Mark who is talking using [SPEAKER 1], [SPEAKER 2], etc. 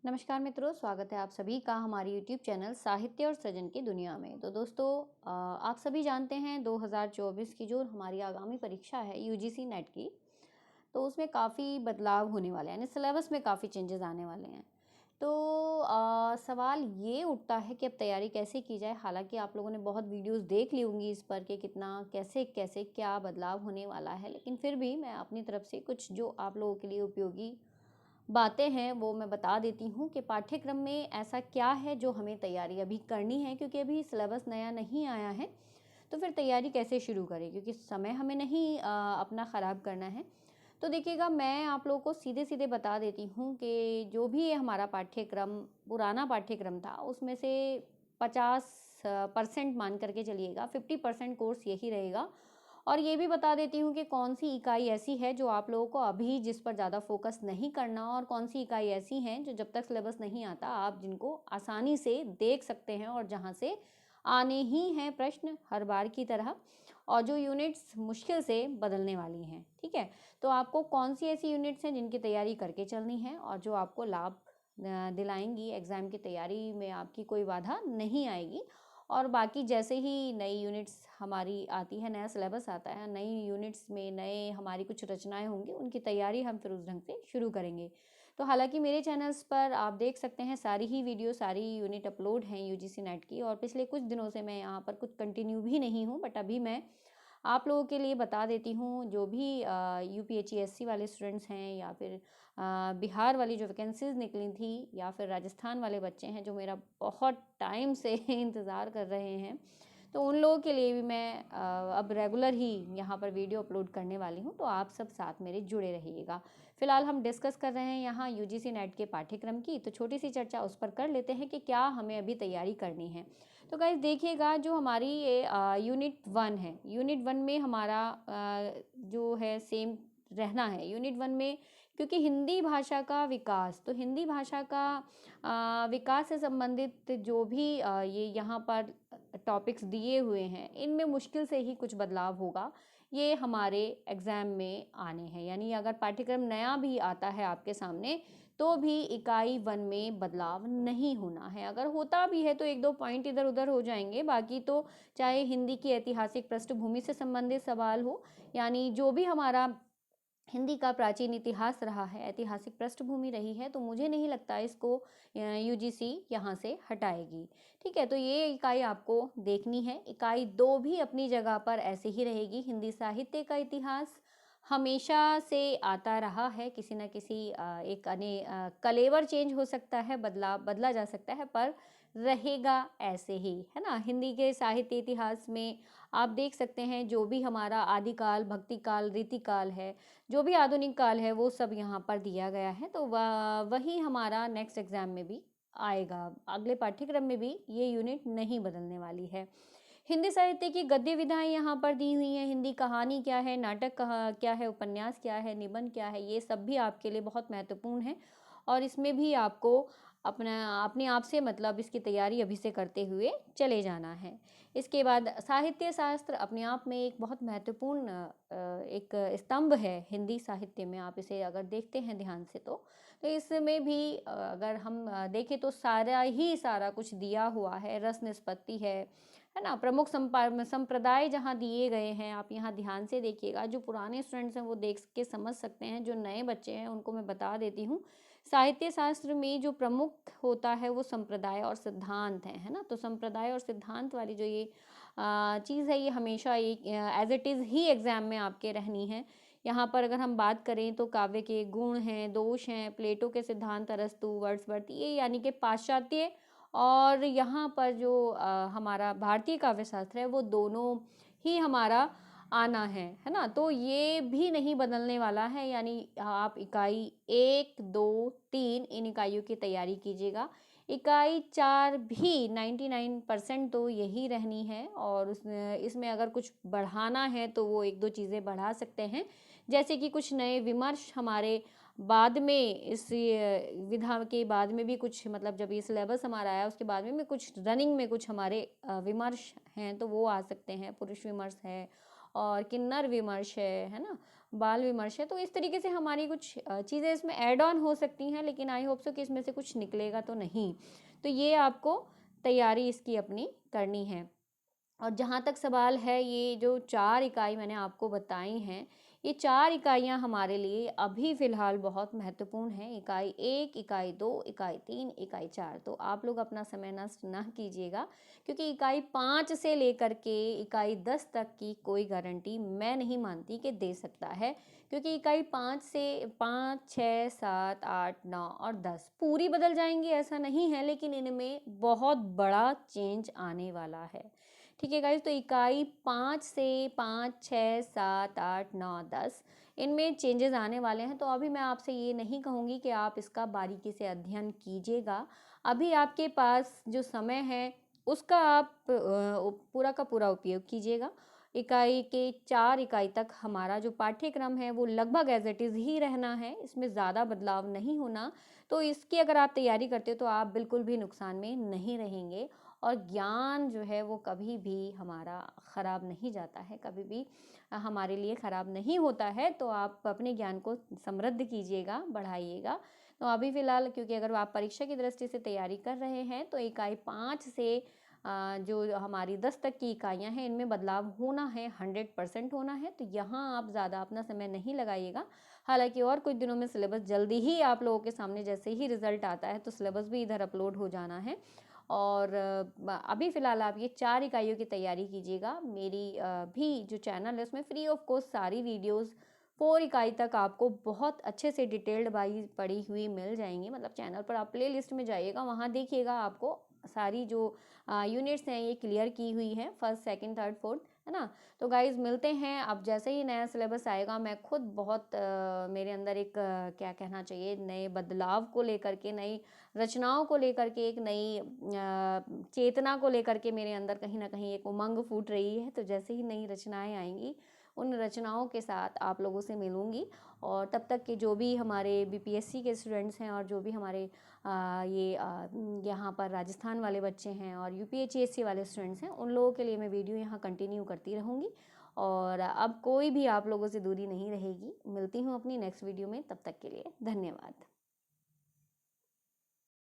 [SPEAKER 1] नमस्कार मित्रों, स्वागत है आप सभी का हमारे YouTube चैनल साहित्य और सृजन की दुनिया में। तो दोस्तों, आप सभी जानते हैं 2024 की जो हमारी आगामी परीक्षा है यूजीसी नेट की, तो उसमें काफ़ी बदलाव होने वाले हैं, यानी सिलेबस में काफ़ी चेंजेस आने वाले हैं। तो सवाल ये उठता है कि अब तैयारी कैसे की जाए। हालांकि आप लोगों ने बहुत वीडियोस देख ली होंगी इस पर कि कितना कैसे कैसे क्या बदलाव होने वाला है, लेकिन फिर भी मैं अपनी तरफ से कुछ जो आप लोगों के लिए उपयोगी बातें हैं वो मैं बता देती हूँ कि पाठ्यक्रम में ऐसा क्या है जो हमें तैयारी अभी करनी है, क्योंकि अभी सिलेबस नया नहीं आया है। तो फिर तैयारी कैसे शुरू करें, क्योंकि समय हमें नहीं अपना ख़राब करना है। तो देखिएगा, मैं आप लोगों को सीधे सीधे बता देती हूँ कि जो भी ये हमारा पाठ्यक्रम पुराना पाठ्यक्रम था उसमें से 50% मान करके चलिएगा, 50% कोर्स यही रहेगा। और ये भी बता देती हूँ कि कौन सी इकाई ऐसी है जो आप लोगों को अभी जिस पर ज़्यादा फोकस नहीं करना, और कौन सी इकाई ऐसी हैं जो जब तक सिलेबस नहीं आता आप जिनको आसानी से देख सकते हैं और जहाँ से आने ही हैं प्रश्न हर बार की तरह, और जो यूनिट्स मुश्किल से बदलने वाली हैं। ठीक है, तो आपको कौन सी ऐसी यूनिट्स हैं जिनकी तैयारी करके चलनी है और जो आपको लाभ दिलाएंगी, एग्ज़ाम की तैयारी में आपकी कोई बाधा नहीं आएगी। और बाकी जैसे ही नई यूनिट्स हमारी आती है, नया सिलेबस आता है, नई यूनिट्स में नए हमारी कुछ रचनाएं होंगी, उनकी तैयारी हम फिर उस ढंग से शुरू करेंगे। तो हालांकि मेरे चैनल्स पर आप देख सकते हैं सारी ही वीडियो, सारी यूनिट अपलोड हैं यूजीसी नेट की, और पिछले कुछ दिनों से मैं यहाँ पर कुछ कंटिन्यू भी नहीं हूँ, बट अभी मैं आप लोगों के लिए बता देती हूँ। जो भी यूपीएचईएससी वाले स्टूडेंट्स हैं, या फिर बिहार वाली जो वैकेंसीज निकली थी, या फिर राजस्थान वाले बच्चे हैं जो मेरा बहुत टाइम से इंतज़ार कर रहे हैं, तो उन लोगों के लिए भी मैं अब रेगुलर ही यहाँ पर वीडियो अपलोड करने वाली हूँ। तो आप सब साथ मेरे जुड़े रहिएगा। फिलहाल हम डिस्कस कर रहे हैं यहाँ यूजीसी नेट के पाठ्यक्रम की, तो छोटी सी चर्चा उस पर कर लेते हैं कि क्या हमें अभी तैयारी करनी है। तो गाइस देखिएगा, जो हमारी ये यूनिट 1 है, यूनिट 1 में हमारा जो है सेम रहना है यूनिट 1 में, क्योंकि हिंदी भाषा का विकास, तो हिंदी भाषा का विकास से संबंधित जो भी ये यहाँ पर टॉपिक्स दिए हुए हैं, इनमें मुश्किल से ही कुछ बदलाव होगा, ये हमारे एग्ज़ाम में आने हैं। यानी अगर पाठ्यक्रम नया भी आता है आपके सामने, तो भी इकाई 1 में बदलाव नहीं होना है। अगर होता भी है तो एक दो पॉइंट इधर उधर हो जाएंगे, बाकी तो चाहे हिंदी की ऐतिहासिक पृष्ठभूमि से संबंधित सवाल हो, यानी जो भी हमारा हिंदी का प्राचीन इतिहास रहा है, ऐतिहासिक पृष्ठभूमि रही है, तो मुझे नहीं लगता इसको यूजीसी यहाँ से हटाएगी। ठीक है, तो ये इकाई आपको देखनी है। इकाई 2 भी अपनी जगह पर ऐसे ही रहेगी। हिंदी साहित्य का इतिहास हमेशा से आता रहा है, किसी न किसी एक कलेवर चेंज हो सकता है, बदला जा सकता है, पर रहेगा ऐसे ही, है ना। हिंदी के साहित्य इतिहास में आप देख सकते हैं जो भी हमारा आदिकाल, भक्ति काल, रीति काल है, जो भी आधुनिक काल है, वो सब यहाँ पर दिया गया है। तो वही हमारा नेक्स्ट एग्जाम में भी आएगा, अगले पाठ्यक्रम में भी ये यूनिट नहीं बदलने वाली है। हिंदी साहित्य की गद्य विधाएं यहाँ पर दी हुई हैं। हिंदी कहानी क्या है, नाटक क्या है, उपन्यास क्या है, निबंध क्या है, ये सब भी आपके लिए बहुत महत्वपूर्ण है, और इसमें भी आपको अपने आप से मतलब इसकी तैयारी अभी से करते हुए चले जाना है। इसके बाद साहित्य शास्त्र अपने आप में एक बहुत महत्वपूर्ण एक स्तंभ है हिंदी साहित्य में। आप इसे अगर देखते हैं ध्यान से, तो इसमें भी अगर हम देखें तो सारा कुछ दिया हुआ है। रस निष्पत्ति है ना, प्रमुख संप्रदाय जहाँ दिए गए हैं, आप यहाँ ध्यान से देखिएगा। जो पुराने स्टूडेंट्स हैं वो देख के समझ सकते हैं, जो नए बच्चे हैं उनको मैं बता देती हूँ। साहित्य शास्त्र में जो प्रमुख होता है वो संप्रदाय और सिद्धांत है ना। तो संप्रदाय और सिद्धांत वाली जो ये चीज़ है, ये हमेशा एक एज इट इज़ ही एग्जाम में आपके रहनी है। यहाँ पर अगर हम बात करें तो काव्य के गुण हैं, दोष हैं, प्लेटो के सिद्धांत, अरस्तु, वर्ड्सवर्थ, ये यानी कि पाश्चात्य, और यहाँ पर जो हमारा भारतीय काव्य शास्त्र है, वो दोनों ही हमारा आना है ना। तो ये भी नहीं बदलने वाला है, यानी आप इकाई 1, 2, 3 इन इकाइयों की तैयारी कीजिएगा। इकाई 4 भी 99% तो यही रहनी है, और इसमें अगर कुछ बढ़ाना है तो वो एक दो चीज़ें बढ़ा सकते हैं, जैसे कि कुछ नए विमर्श हमारे बाद में, इस विधा के बाद में भी कुछ, मतलब जब ये सिलेबस हमारा आया उसके बाद में कुछ रनिंग में कुछ हमारे विमर्श हैं, तो वो आ सकते हैं। पुरुष विमर्श है, और किन्नर विमर्श है ना, बाल विमर्श है। तो इस तरीके से हमारी कुछ चीज़ें इसमें ऐड ऑन हो सकती हैं, लेकिन आई होप सो कि इसमें से कुछ निकलेगा तो नहीं। तो ये आपको तैयारी इसकी अपनी करनी है। और जहाँ तक सवाल है, ये जो 4 इकाई मैंने आपको बताई हैं, ये 4 इकाइयाँ हमारे लिए अभी फ़िलहाल बहुत महत्वपूर्ण हैं। इकाई 1, इकाई 2, इकाई 3, इकाई 4। तो आप लोग अपना समय नष्ट ना कीजिएगा, क्योंकि इकाई 5 से लेकर के इकाई 10 तक की कोई गारंटी मैं नहीं मानती कि दे सकता है, क्योंकि इकाई 5 से 5, 6, 7, 8, 9 और 10 पूरी बदल जाएंगी ऐसा नहीं है, लेकिन इनमें बहुत बड़ा चेंज आने वाला है। ठीक है गाइज, तो इकाई 5 से 5, 6, 7, 8, 9, 10 इनमें चेंजेस आने वाले हैं। तो अभी मैं आपसे ये नहीं कहूँगी कि आप इसका बारीकी से अध्ययन कीजिएगा। अभी आपके पास जो समय है उसका आप पूरा का पूरा उपयोग कीजिएगा। इकाई के 4 इकाई तक हमारा जो पाठ्यक्रम है वो लगभग एज इट इज़ ही रहना है, इसमें ज़्यादा बदलाव नहीं होना। तो इसकी अगर आप तैयारी करते हो तो आप बिल्कुल भी नुकसान में नहीं रहेंगे, और ज्ञान जो है वो कभी भी हमारा ख़राब नहीं जाता है, कभी भी हमारे लिए ख़राब नहीं होता है। तो आप अपने ज्ञान को समृद्ध कीजिएगा, बढ़ाइएगा। तो अभी फ़िलहाल, क्योंकि अगर आप परीक्षा की दृष्टि से तैयारी कर रहे हैं, तो इकाई 5 से जो हमारी 10 तक की इकाइयाँ हैं, इनमें बदलाव होना है, 100% होना है। तो यहाँ आप ज़्यादा अपना समय नहीं लगाइएगा। हालांकि और कुछ दिनों में सिलेबस जल्दी ही आप लोगों के सामने, जैसे ही रिजल्ट आता है तो सिलेबस भी इधर अपलोड हो जाना है। और अभी फ़िलहाल आप ये 4 इकाइयों की तैयारी कीजिएगा। मेरी भी जो चैनल है उसमें फ्री ऑफ कॉस्ट सारी वीडियोस 4 इकाई तक आपको बहुत अच्छे से डिटेल्ड वाइज पड़ी हुई मिल जाएंगी। मतलब चैनल पर आप प्ले लिस्ट में जाइएगा, वहाँ देखिएगा, आपको सारी जो यूनिट्स हैं ये क्लियर की हुई हैं, फर्स्ट, सेकंड, थर्ड, फोर्थ, है ना। तो गाइज मिलते हैं। अब जैसे ही नया सिलेबस आएगा, मैं खुद बहुत मेरे अंदर एक क्या कहना चाहिए, नए बदलाव को लेकर के, नई रचनाओं को लेकर के, एक नई चेतना को लेकर के मेरे अंदर कहीं ना कहीं एक उमंग फूट रही है। तो जैसे ही नई रचनाएं आएंगी, उन रचनाओं के साथ आप लोगों से मिलूंगी। और तब तक के जो भी हमारे बीपीएससी के स्टूडेंट्स हैं, और जो भी हमारे यहाँ पर राजस्थान वाले बच्चे हैं और यूपीएचएससी वाले स्टूडेंट्स हैं, उन लोगों के लिए मैं वीडियो यहाँ कंटिन्यू करती रहूँगी। और अब कोई भी आप लोगों से दूरी नहीं रहेगी। मिलती हूँ अपनी नेक्स्ट वीडियो में, तब तक के लिए धन्यवाद।